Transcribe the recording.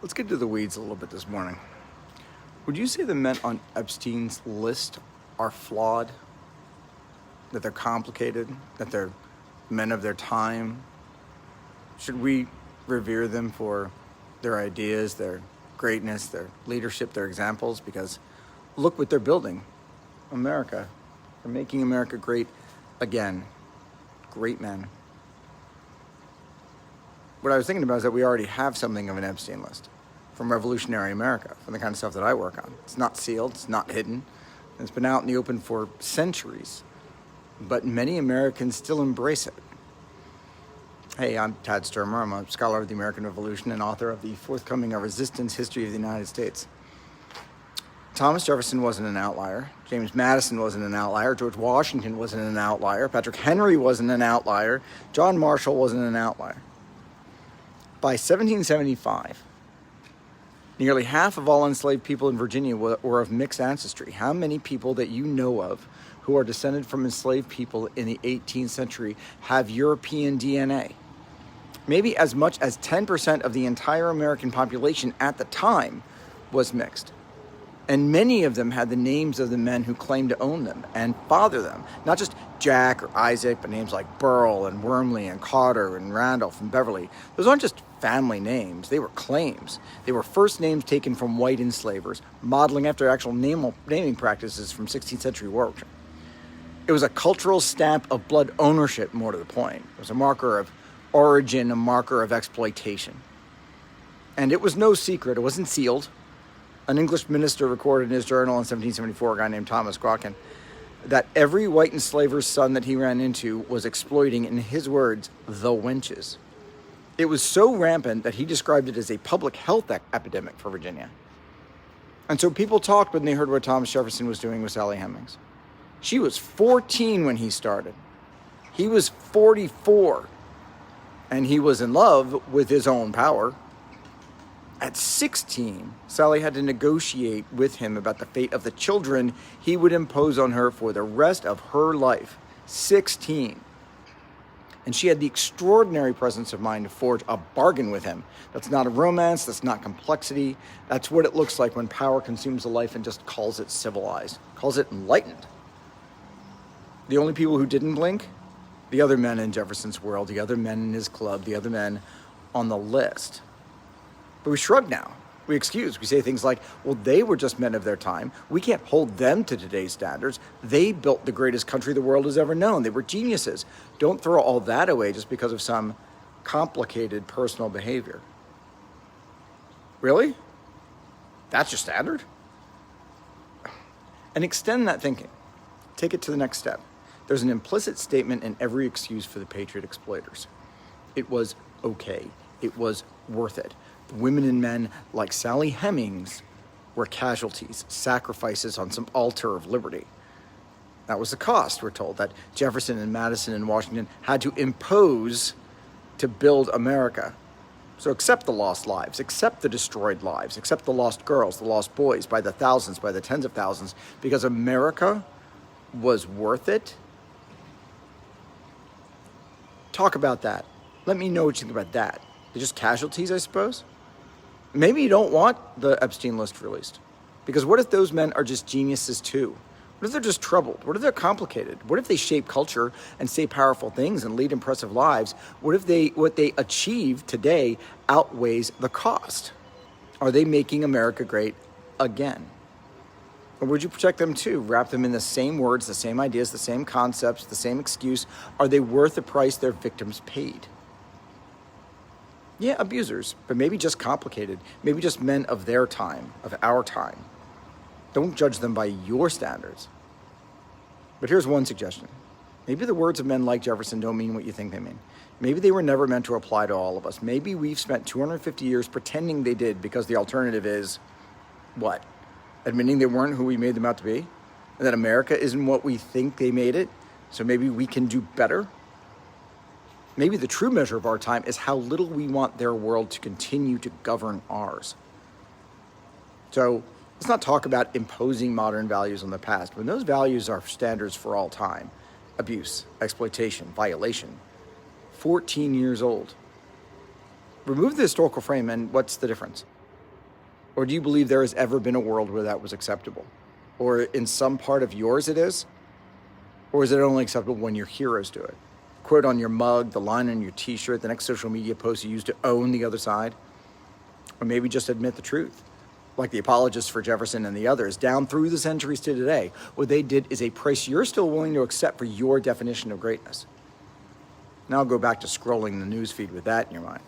Let's get into the weeds a little bit this morning. Would you say the men on Epstein's list are flawed? That they're complicated? That they're men of their time? Should we revere them for their ideas, their greatness, their leadership, their examples? Because look what they're building. America. They're making America great again. Great men. What I was thinking about is that we already have something of an Epstein list from revolutionary America, from the kind of stuff that I work on. It's not sealed, it's not hidden. It's been out in the open for centuries, but many Americans still embrace it. Hey, I'm Tad Sturmer. I'm a scholar of the American Revolution and author of the forthcoming A Resistance History of the United States. Thomas Jefferson wasn't an outlier. James Madison wasn't an outlier. George Washington wasn't an outlier. Patrick Henry wasn't an outlier. John Marshall wasn't an outlier. By 1775, nearly half of all enslaved people in Virginia were of mixed ancestry. How many people that you know of who are descended from enslaved people in the 18th century have European DNA? Maybe as much as 10% of the entire American population at the time was mixed. And many of them had the names of the men who claimed to own them and father them. Not just Jack or Isaac, but names like Burl and Wormley and Carter and Randolph and Beverly. Those aren't just family names. They were claims. They were first names taken from white enslavers, modeling after actual naming practices from 16th century Warwickshire. It was a cultural stamp of blood ownership, more to the point. It was a marker of origin, a marker of exploitation. And it was no secret. It wasn't sealed. An English minister recorded in his journal in 1774, a guy named Thomas Grockin, that every white enslaver's son that he ran into was exploiting, in his words, the wenches. It was so rampant that he described it as a public health epidemic for Virginia. And so people talked when they heard what Thomas Jefferson was doing with Sally Hemings. She was 14 when he started. He was 44. And he was in love with his own power. At 16, Sally had to negotiate with him about the fate of the children he would impose on her for the rest of her life. 16. And she had the extraordinary presence of mind to forge a bargain with him. That's not a romance, that's not complexity. That's what it looks like when power consumes a life and just calls it civilized, calls it enlightened. The only people who didn't blink? The other men in Jefferson's world, the other men in his club, the other men on the list. But we shrug now. We excuse. We say things like, well, they were just men of their time. We can't hold them to today's standards. They built the greatest country the world has ever known. They were geniuses. Don't throw all that away just because of some complicated personal behavior. Really? That's your standard? And extend that thinking. Take it to the next step. There's an implicit statement in every excuse for the patriot exploiters. It was okay. It was worth it. Women and men like Sally Hemings were casualties, sacrifices on some altar of liberty. That was the cost, we're told, that Jefferson and Madison and Washington had to impose to build America. So accept the lost lives, accept the destroyed lives, accept the lost girls, the lost boys by the thousands, by the tens of thousands, because America was worth it. Talk about that. Let me know what you think about that. They're just casualties, I suppose? Maybe you don't want the Epstein list released. Because what if those men are just geniuses too? What if they're just troubled? What if they're complicated? What if they shape culture and say powerful things and lead impressive lives? What if what they achieve today outweighs the cost? Are they making America great again? Or would you protect them too? Wrap them in the same words, the same ideas, the same concepts, the same excuse? Are they worth the price their victims paid? Yeah, abusers, but maybe just complicated. Maybe just men of their time, of our time. Don't judge them by your standards. But here's one suggestion. Maybe the words of men like Jefferson don't mean what you think they mean. Maybe they were never meant to apply to all of us. Maybe we've spent 250 years pretending they did because the alternative is, what? Admitting they weren't who we made them out to be? And that America isn't what we think they made it? So maybe we can do better? Maybe the true measure of our time is how little we want their world to continue to govern ours. So let's not talk about imposing modern values on the past when those values are standards for all time. Abuse, exploitation, violation. 14 years old. Remove the historical frame and what's the difference? Or do you believe there has ever been a world where that was acceptable? Or in some part of yours it is? Or is it only acceptable when your heroes do it? Quote on your mug, the line on your t-shirt, the next social media post you use to own the other side? Or maybe just admit the truth. Like the apologists for Jefferson and the others, down through the centuries to today, what they did is a price you're still willing to accept for your definition of greatness. Now I'll go back to scrolling the news feed with that in your mind.